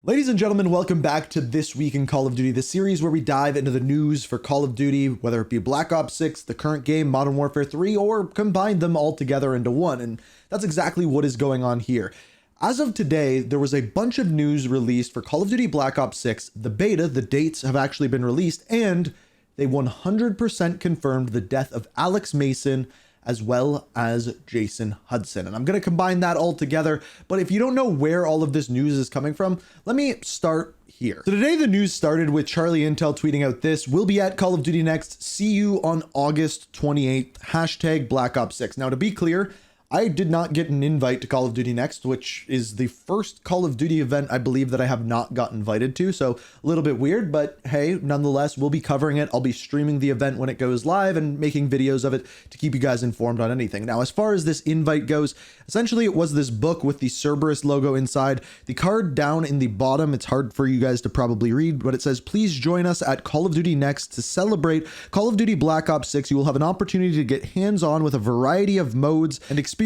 Ladies and gentlemen, welcome back to This Week in Call of Duty, the series where we dive into the news for Call of Duty, whether it be Black Ops 6, the current game, Modern Warfare 3, or combine them all together into one, and that's exactly what is going on here. As of today, there was a bunch of news released for Call of Duty Black Ops 6, the beta, the dates have actually been released, and they 100% confirmed the death of Alex Mason, as well as Jason Hudson. And I'm going to combine that all together. But if you don't know where all of this news is coming from, let me start here. So today the news started with Charlie Intel tweeting out this: "We'll be at Call of Duty next. See you on August 28th. Hashtag Black Ops 6. Now, to be clear, I did not get an invite to Call of Duty Next, which is the first Call of Duty event I believe that I have not got invited to. So a little bit weird, but hey, nonetheless, we'll be covering it. I'll be streaming the event when it goes live and making videos of it to keep you guys informed on anything. Now, as far as this invite goes, essentially it was this book with the Cerberus logo inside. The card down in the bottom, it's hard for you guys to probably read, but it says, "Please join us at Call of Duty Next to celebrate Call of Duty Black Ops 6. You will have an opportunity to get hands-on with a variety of modes and experiences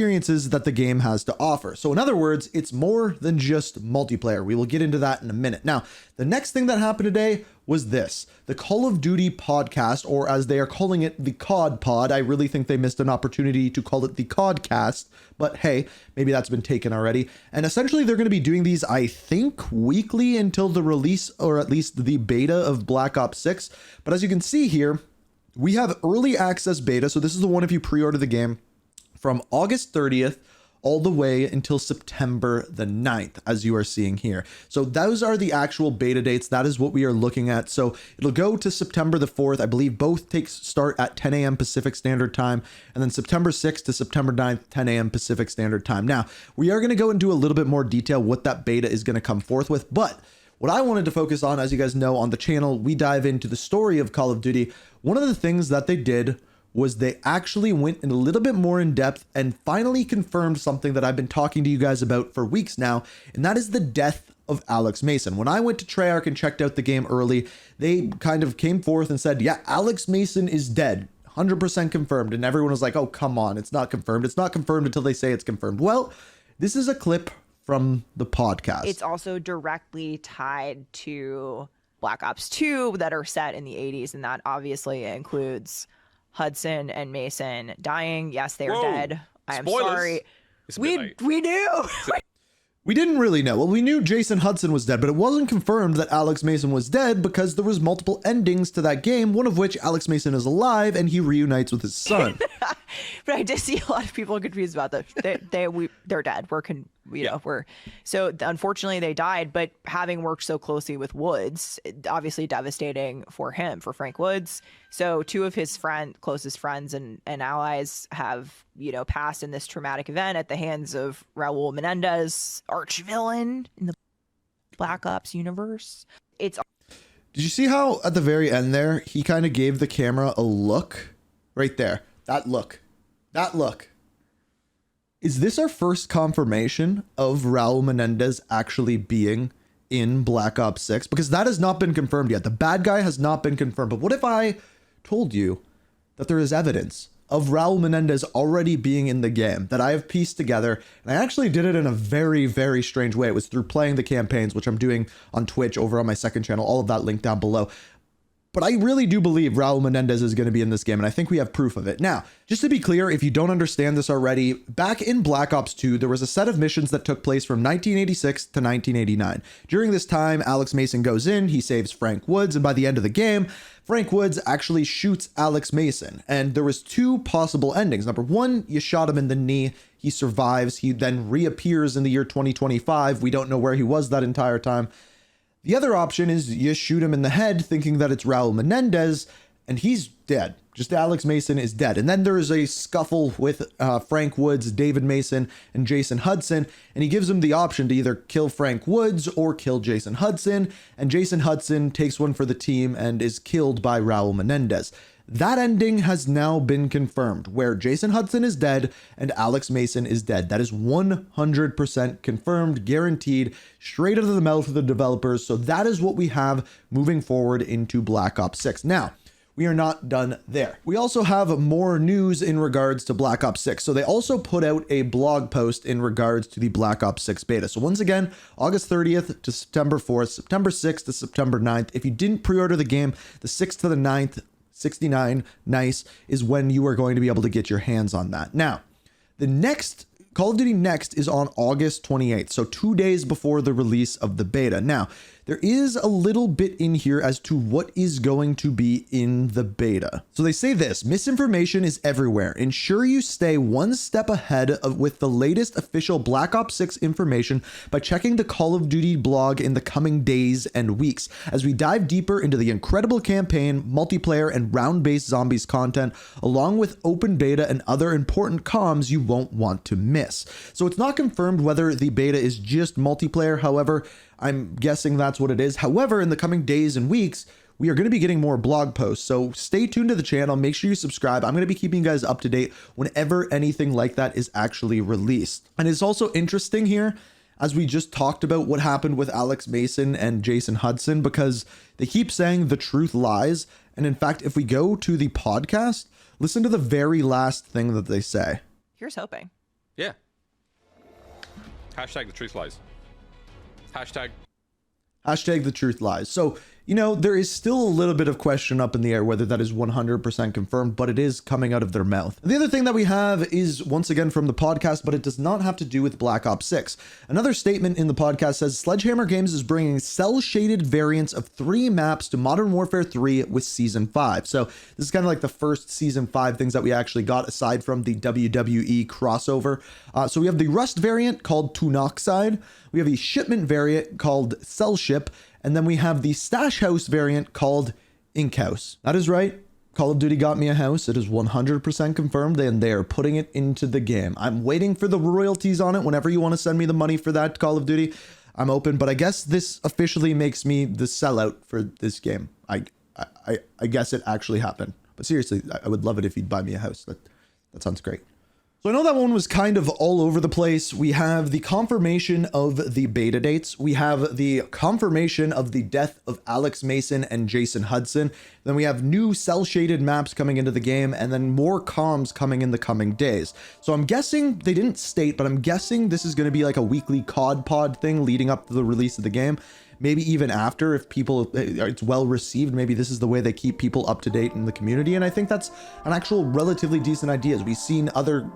that the game has to offer." So in other words, it's more than just multiplayer. We will get into that in a minute. Now, the next thing that happened today was this: the Call of Duty podcast, or as they are calling it, the COD pod. I really think they missed an opportunity to call it the CODcast, but hey, maybe that's been taken already. And essentially they're going to be doing these, I think, weekly until the release, or at least the beta of Black Ops 6. But as you can see here, we have early access beta. So this is the one if you pre-order the game, from August 30th all the way until September the 9th, as you are seeing here. So those are the actual beta dates. That is what we are looking at. So it'll go to September the 4th. I believe both start at 10 a.m. Pacific Standard Time, and then September 6th to September 9th, 10 a.m. Pacific Standard Time. Now, we are going to go into a little bit more detail what that beta is going to come forth with, but what I wanted to focus on, as you guys know, on the channel, we dive into the story of Call of Duty. One of the things that they did was they actually went in a little bit more in depth and finally confirmed something that I've been talking to you guys about for weeks now, and that is the death of Alex Mason. When I went to Treyarch and checked out the game early, they kind of came forth and said, yeah, Alex Mason is dead, 100% confirmed. And everyone was like, oh, come on, it's not confirmed. It's not confirmed until they say it's confirmed. Well, this is a clip from the podcast. It's also directly tied to Black Ops 2 that are set in the 80s, and that obviously includes Hudson and Mason dying. Yes, they are dead. I am sorry. We knew. We didn't really know. Well, we knew Jason Hudson was dead, but it wasn't confirmed that Alex Mason was dead because there was multiple endings to that game, one of which Alex Mason is alive and he reunites with his son. But I did see a lot of people confused about that. They're dead. So unfortunately they died, but having worked so closely with Woods, obviously devastating for him, for Frank Woods. So two of his closest friends and allies have, passed in this traumatic event at the hands of Raul Menendez, arch villain in the Black Ops universe. Did you see how at the very end there, he kind of gave the camera a look right there? That look. Is this our first confirmation of Raul Menendez actually being in Black Ops 6? Because that has not been confirmed yet. The bad guy has not been confirmed. But what if I told you that there is evidence of Raul Menendez already being in the game that I have pieced together? And I actually did it in a very, very strange way. It was through playing the campaigns, which I'm doing on Twitch over on my second channel. All of that linked down below. But I really do believe Raul Menendez is going to be in this game, and I think we have proof of it. Now, just to be clear, if you don't understand this already, back in Black Ops 2, there was a set of missions that took place from 1986 to 1989. During this time, Alex Mason goes in, he saves Frank Woods, and by the end of the game, Frank Woods actually shoots Alex Mason. And there was two possible endings. Number one, you shot him in the knee, he survives, he then reappears in the year 2025. We don't know where he was that entire time. The other option is you shoot him in the head thinking that it's Raul Menendez and he's dead. Just Alex Mason is dead. And then there is a scuffle with Frank Woods, David Mason, and Jason Hudson. And he gives him the option to either kill Frank Woods or kill Jason Hudson. And Jason Hudson takes one for the team and is killed by Raul Menendez. That ending has now been confirmed, where Jason Hudson is dead and Alex Mason is dead. That is 100% confirmed, guaranteed, straight out of the mouth of the developers. So that is what we have moving forward into Black Ops 6. Now, we are not done there. We also have more news in regards to Black Ops 6. So they also put out a blog post in regards to the Black Ops 6 beta. So once again, August 30th to September 4th, September 6th to September 9th. If you didn't pre-order the game, the 6th to the 9th, 69, nice, is when you are going to be able to get your hands on that. Now, the next Call of Duty Next is on August 28th, so 2 days before the release of the beta. Now, there is a little bit in here as to what is going to be in the beta. So they say this: misinformation is everywhere. Ensure you stay one step ahead with the latest official Black Ops 6 information by checking the Call of Duty blog in the coming days and weeks as we dive deeper into the incredible campaign, multiplayer, and round-based zombies content, along with open beta and other important comms you won't want to miss. So it's not confirmed whether the beta is just multiplayer. However, I'm guessing that's what it is. However, in the coming days and weeks, we are going to be getting more blog posts. So stay tuned to the channel. Make sure you subscribe. I'm going to be keeping you guys up to date whenever anything like that is actually released. And it's also interesting here, as we just talked about what happened with Alex Mason and Jason Hudson, because they keep saying the truth lies. And in fact, if we go to the podcast, listen to the very last thing that they say. Here's hoping. Yeah. Hashtag the truth lies. Hashtag the truth lies. So, you know, there is still a little bit of question up in the air whether that is 100% confirmed, but it is coming out of their mouth. The other thing that we have is once again from the podcast, but it does not have to do with Black Ops 6. Another statement in the podcast says Sledgehammer Games is bringing cel-shaded variants of 3 maps to Modern Warfare 3 with Season 5. So this is kind of like the first Season 5 things that we actually got aside from the WWE crossover. So we have the Rust variant called Tunoxide. We have a Shipment variant called Cell Ship. And then we have the Stash House variant called Ink House. That is right. Call of Duty got me a house. It is 100% confirmed, and they are putting it into the game. I'm waiting for the royalties on it. Whenever you want to send me the money for that Call of Duty, I'm open. But I guess this officially makes me the sellout for this game. I guess it actually happened. But seriously, I would love it if you'd buy me a house. That sounds great. So I know that one was kind of all over the place. We have the confirmation of the beta dates. We have the confirmation of the death of Alex Mason and Jason Hudson. Then we have new cel-shaded maps coming into the game, and then more comms coming in the coming days. So I'm guessing, they didn't state, but I'm guessing this is going to be like a weekly COD pod thing leading up to the release of the game. Maybe even after, if it's well received, maybe this is the way they keep people up to date in the community. And I think that's an actual relatively decent idea. As we've seen other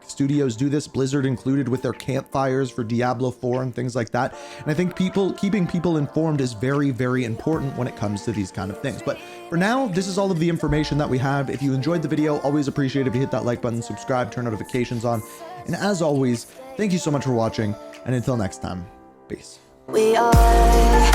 studios do this, Blizzard included, with their campfires for Diablo 4 and things like that. And I think keeping people informed is very, very important when it comes to these kind of things. But for now, this is all of the information that we have. If you enjoyed the video, always appreciate if you hit that like button, subscribe, turn notifications on. And as always, thank you so much for watching. And until next time, peace. We are